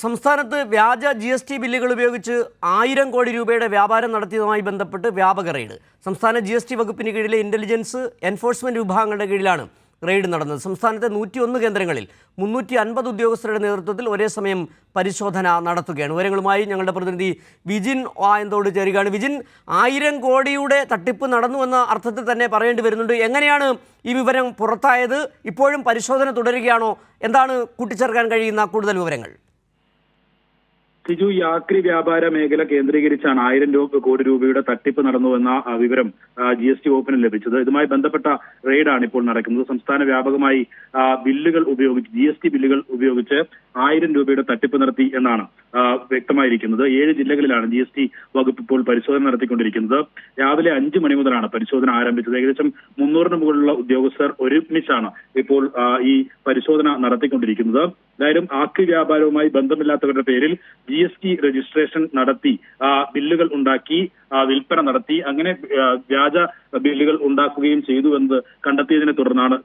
സംസ്ഥാനത്ത് വ്യാജ GST ബില്ലുകൾ ഉപയോഗിച്ച് 1000 കോടി രൂപയുടെ വ്യാപാരം നടത്തിയതുമായി ബന്ധപ്പെട്ട് വ്യാപക റെയ്ഡ്. സംസ്ഥാന GST വകുപ്പിന് കീഴിലെ ഇന്റലിജൻസ് എൻഫോഴ്സ്മെന്റ് വിഭാഗങ്ങളുടെ കീഴിലാണ് റെയ്ഡ് നടന്നത്. സംസ്ഥാനത്തെ 101 കേന്ദ്രങ്ങളിൽ 350 ഉദ്യോഗസ്ഥരുടെ നേതൃത്വത്തിൽ ഒരേ സമയം പരിശോധന നടത്തുകയാണ്. വിവരങ്ങളുമായി ഞങ്ങളുടെ പ്രതിനിധി വിജിൻ ആയന്തോട് ചേരുകയാണ്. വിജിൻ, 1000 കോടിയുടെ തട്ടിപ്പ് നടന്നുവെന്ന അർത്ഥത്തിൽ തന്നെ പറയേണ്ടി വരുന്നുണ്ട്. എങ്ങനെയാണ് ഈ വിവരം പുറത്തായത്? ഇപ്പോഴും പരിശോധന തുടരുകയാണോ? എന്താണ് കൂട്ടിച്ചേർക്കാൻ കഴിയുന്ന കൂടുതൽ വിവരങ്ങൾ? സിജു, ഈ ആക്രി വ്യാപാര മേഖല കേന്ദ്രീകരിച്ചാണ് 1000 കോടി രൂപയുടെ തട്ടിപ്പ് നടന്നുവെന്ന വിവരം GST വകുപ്പിന് ലഭിച്ചത്. ഇതുമായി ബന്ധപ്പെട്ട റെയ്ഡാണ് ഇപ്പോൾ നടക്കുന്നത്. സംസ്ഥാന വ്യാപകമായി ബില്ലുകൾ ഉപയോഗിച്ച് GST ബില്ലുകൾ ഉപയോഗിച്ച് 1000 രൂപയുടെ തട്ടിപ്പ് നടത്തി എന്നാണ് വ്യക്തമായിരിക്കുന്നത്. 7 ജില്ലകളിലാണ് GST വകുപ്പ് ഇപ്പോൾ പരിശോധന നടത്തിക്കൊണ്ടിരിക്കുന്നത്. രാവിലെ 5 മണി മുതലാണ് പരിശോധന ആരംഭിച്ചത്. ഏകദേശം 300 മുകളിലുള്ള ഉദ്യോഗസ്ഥർ ഒരുമിച്ചാണ് ഇപ്പോൾ ഈ പരിശോധന നടത്തിക്കൊണ്ടിരിക്കുന്നത്. എന്തായാലും ആക്രി വ്യാപാരവുമായി ബന്ധമില്ലാത്തവരുടെ പേരിൽ GST രജിസ്ട്രേഷൻ നടത്തി ബില്ലുകൾ ഉണ്ടാക്കി വിൽപ്പന നടത്തി, അങ്ങനെ വ്യാജ ബില്ലുകൾ ഉണ്ടാക്കുകയും ചെയ്തുവെന്ന് കണ്ടെത്തിയതിനെ തുടർന്നാണ്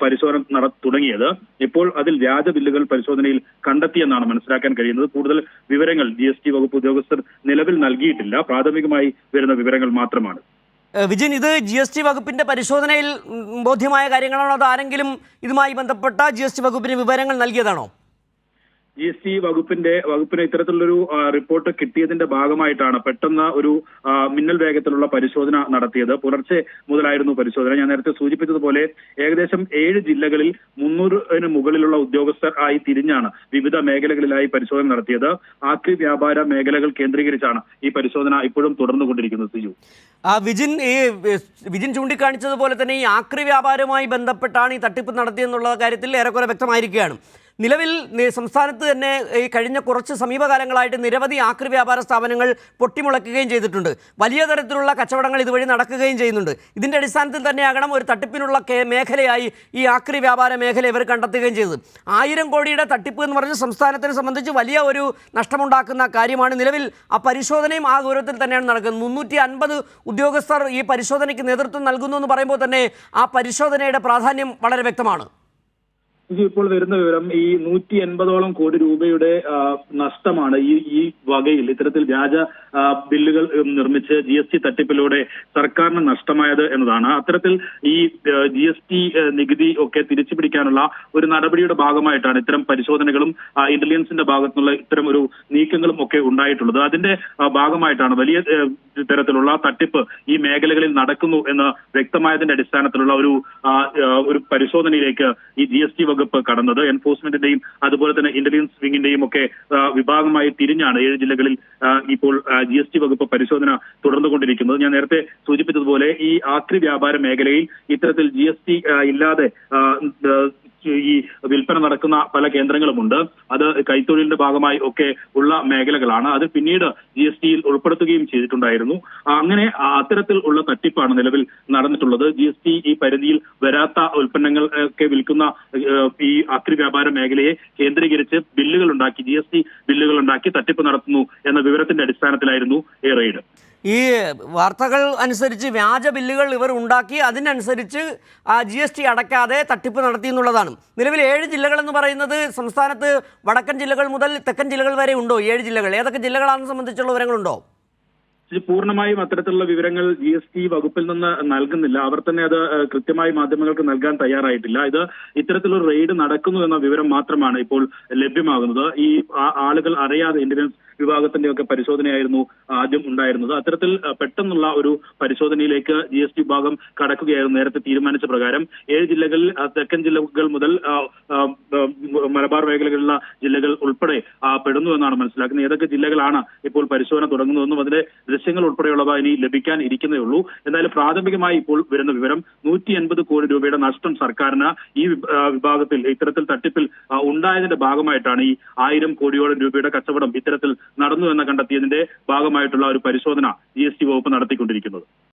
പരിശോധന തുടങ്ങിയത്. ഇപ്പോൾ അതിൽ വ്യാജ ബില്ലുകൾ പരിശോധനയിൽ കണ്ടെത്തിയെന്നാണ് മനസ്സിലാക്കാൻ കഴിയുന്നത്. കൂടുതൽ വിവരങ്ങൾ GST വകുപ്പ് ഉദ്യോഗസ്ഥർ നിലവിൽ നൽകിയിട്ടില്ല. പ്രാഥമികമായി വരുന്ന വിവരങ്ങൾ മാത്രമാണ്. വിജിൻ, ഇത് GST വകുപ്പിന്റെ പരിശോധനയിൽ ബോധ്യമായ കാര്യങ്ങളാണോ? അത് ആരെങ്കിലും ഇതുമായി ബന്ധപ്പെട്ട GST വകുപ്പിന് വിവരങ്ങൾ നൽകിയതാണോ? GST വകുപ്പിന് ഇത്തരത്തിലുള്ളൊരു റിപ്പോർട്ട് കിട്ടിയതിന്റെ ഭാഗമായിട്ടാണ് പെട്ടെന്ന് ഒരു മിന്നൽ വേഗത്തിലുള്ള പരിശോധന നടത്തിയത്. പുലർച്ചെ മുതലായിരുന്നു പരിശോധന. ഞാൻ നേരത്തെ സൂചിപ്പിച്ചതുപോലെ ഏകദേശം 7 ജില്ലകളിൽ 300-ന് മുകളിലുള്ള ഉദ്യോഗസ്ഥർ ആയി തിരിഞ്ഞാണ് വിവിധ മേഖലകളിലായി പരിശോധന നടത്തിയത്. ആക്രി വ്യാപാര മേഖലകൾ കേന്ദ്രീകരിച്ചാണ് ഈ പരിശോധന ഇപ്പോഴും തുടർന്നുകൊണ്ടിരിക്കുന്നത്. സിജു, വിജിൻ ചൂണ്ടിക്കാണിച്ചതുപോലെ തന്നെ ഈ ആക്രി വ്യാപാരവുമായി ബന്ധപ്പെട്ടാണ് ഈ തട്ടിപ്പ് നടത്തിയെന്നുള്ള കാര്യത്തിൽ ഏറെക്കുറെ വ്യക്തമായിരിക്കുകയാണ്. നിലവിൽ സംസ്ഥാനത്ത് തന്നെ ഈ കഴിഞ്ഞ കുറച്ച് സമീപകാലങ്ങളായിട്ട് നിരവധി ആക്രി വ്യാപാര സ്ഥാപനങ്ങൾ പൊട്ടിമുളയ്ക്കുകയും ചെയ്തിട്ടുണ്ട്. വലിയ തരത്തിലുള്ള കച്ചവടങ്ങൾ ഇതുവഴി നടക്കുകയും ചെയ്യുന്നുണ്ട്. ഇതിൻ്റെ അടിസ്ഥാനത്തിൽ തന്നെയാകണം ഒരു തട്ടിപ്പിനുള്ള മേഖലയായി ഈ ആക്രി വ്യാപാര മേഖല ഇവർ കണ്ടെത്തുകയും ചെയ്തത്. 1000 കോടിയുടെ തട്ടിപ്പ് എന്ന് പറഞ്ഞ് സംസ്ഥാനത്തിനെ സംബന്ധിച്ച് വലിയ ഒരു നഷ്ടമുണ്ടാക്കുന്ന കാര്യമാണ്. നിലവിൽ ആ പരിശോധനയും ആ ദൂരത്തിൽ തന്നെയാണ് നടക്കുന്നത്. 350 ഉദ്യോഗസ്ഥർ ഈ പരിശോധനയ്ക്ക് നേതൃത്വം നൽകുന്നു എന്ന് പറയുമ്പോൾ തന്നെ ആ പരിശോധനയുടെ പ്രാധാന്യം വളരെ വ്യക്തമാണ്. ഇപ്പോൾ വരുന്ന വിവരം ഈ 180ഓളം കോടി രൂപയുടെ നഷ്ടമാണ് ഈ വകയിൽ ഇത്തരത്തിൽ വ്യാജ ബില്ലുകൾ നിർമ്മിച്ച് GST തട്ടിപ്പിലൂടെ സർക്കാരിന് നഷ്ടമായത് എന്നതാണ്. അത്തരത്തിൽ ഈ GST നികുതി ഒക്കെ തിരിച്ചു പിടിക്കാനുള്ള ഒരു നടപടിയുടെ ഭാഗമായിട്ടാണ് ഇത്തരം പരിശോധനകളും ഇന്റലിജൻസിന്റെ ഭാഗത്തുനിന്നുള്ള ഇത്തരം ഒരു നീക്കങ്ങളും ഒക്കെ ഉണ്ടായിട്ടുള്ളത്. അതിന്റെ ഭാഗമായിട്ടാണ് വലിയ തരത്തിലുള്ള തട്ടിപ്പ് ഈ മേഖലകളിൽ നടക്കുന്നു എന്ന് വ്യക്തമായതിന്റെ അടിസ്ഥാനത്തിലുള്ള ഒരു പരിശോധനയിലേക്ക് ഈ GST വകുപ്പ് കടന്നത്. എൻഫോഴ്സ്മെന്റിന്റെയും അതുപോലെ തന്നെ ഇന്റലിജൻസ് വിങ്ങിന്റെയും ഒക്കെ വിഭാഗമായി തിരിഞ്ഞാണ് 7 ജില്ലകളിൽ ഇപ്പോൾ GST വകുപ്പ് പരിശോധന തുടർന്നുകൊണ്ടിരിക്കുന്നത്. ഞാൻ നേരത്തെ സൂചിപ്പിച്ചതുപോലെ ഈ ആക്രി വ്യാപാര മേഖലയിൽ ഇത്തരത്തിൽ GST ഇല്ലാതെ ഈ വിൽപ്പന നടക്കുന്ന പല കേന്ദ്രങ്ങളുമുണ്ട്. അത് കൈത്തൊഴിലിന്റെ ഭാഗമായി ഒക്കെ ഉള്ള മേഖലകളാണ്. അത് പിന്നീട് GSTയിൽ ഉൾപ്പെടുത്തുകയും ചെയ്തിട്ടുണ്ടായിരുന്നു. അങ്ങനെ അത്തരത്തിൽ ഉള്ള തട്ടിപ്പാണ് നിലവിൽ നടന്നിട്ടുള്ളത്. GST ഈ പരിധിയിൽ വരാത്ത ഉൽപ്പന്നങ്ങൾ ഒക്കെ വിൽക്കുന്ന ഈ ആക്രി വ്യാപാര മേഖലയെ കേന്ദ്രീകരിച്ച് ബില്ലുകൾ ഉണ്ടാക്കി GST ബില്ലുകൾ ഉണ്ടാക്കി തട്ടിപ്പ് നടത്തുന്നു എന്ന വിവരത്തിന്റെ അടിസ്ഥാനത്തിലായിരുന്നു ഈ റെയ്ഡ്. ഈ വാർത്തകൾ അനുസരിച്ച് വ്യാജ ബില്ലുകൾ ഇവർ ഉണ്ടാക്കി അതിനനുസരിച്ച് GST അടയ്ക്കാതെ തട്ടിപ്പ് നടത്തി എന്നുള്ളതാണ്. നിലവിൽ 7 ജില്ലകളെന്ന് പറയുന്നത് സംസ്ഥാനത്ത് വടക്കൻ ജില്ലകൾ മുതൽ തെക്കൻ ജില്ലകൾ വരെ ഉണ്ടോ? 7 ജില്ലകൾ ഏതൊക്കെ ജില്ലകളാണെന്ന് സംബന്ധിച്ചുള്ള വിവരങ്ങളുണ്ടോ? പൂർണ്ണമായും അത്തരത്തിലുള്ള വിവരങ്ങൾ GST വകുപ്പിൽ നിന്ന് നൽകുന്നില്ല. അവർ തന്നെ അത് കൃത്യമായി മാധ്യമങ്ങൾക്ക് നൽകാൻ തയ്യാറായിട്ടില്ല. ഇത് ഇത്തരത്തിലൊരു റെയ്ഡ് നടക്കുന്നു എന്ന വിവരം മാത്രമാണ് ഇപ്പോൾ ലഭ്യമാകുന്നത്. ഈ ആളുകൾ അറിയാതെ ഇന്റലിജൻസ് വിഭാഗത്തിന്റെ ഒക്കെ പരിശോധനയായിരുന്നു ആദ്യം ഉണ്ടായിരുന്നത്. അത്തരത്തിൽ പെട്ടെന്നുള്ള ഒരു പരിശോധനയിലേക്ക് GST വിഭാഗം കടക്കുകയായിരുന്നു നേരത്തെ തീരുമാനിച്ച പ്രകാരം. 7 ജില്ലകളിൽ തെക്കൻ ജില്ലകൾ മുതൽ മലബാർ മേഖലകളിലുള്ള ജില്ലകൾ ഉൾപ്പെടെ പെടുന്നു എന്നാണ് മനസ്സിലാക്കുന്നത്. ഏതൊക്കെ ജില്ലകളാണ് ഇപ്പോൾ പരിശോധന തുടങ്ങുന്നതെന്നും അതിന്റെ ദൃശ്യങ്ങൾ ഉൾപ്പെടെയുള്ളവ ഇനി ലഭിക്കാൻ ഇരിക്കുന്നേ ഉള്ളൂ. എന്തായാലും പ്രാഥമികമായി ഇപ്പോൾ വരുന്ന വിവരം 180 കോടി രൂപയുടെ നഷ്ടം സർക്കാരിന് ഈ വിഭാഗത്തിൽ ഇത്തരത്തിൽ തട്ടിപ്പിൽ ഉണ്ടായതിന്റെ ഭാഗമായിട്ടാണ് ഈ 1000 കോടിയോളം രൂപയുടെ കച്ചവടം ഇത്തരത്തിൽ നടന്നു എന്ന് കണ്ടെത്തിയതിന്റെ ഭാഗമായിട്ടുള്ള ഒരു പരിശോധന GST വകുപ്പ് നടത്തിക്കൊണ്ടിരിക്കുന്നത്.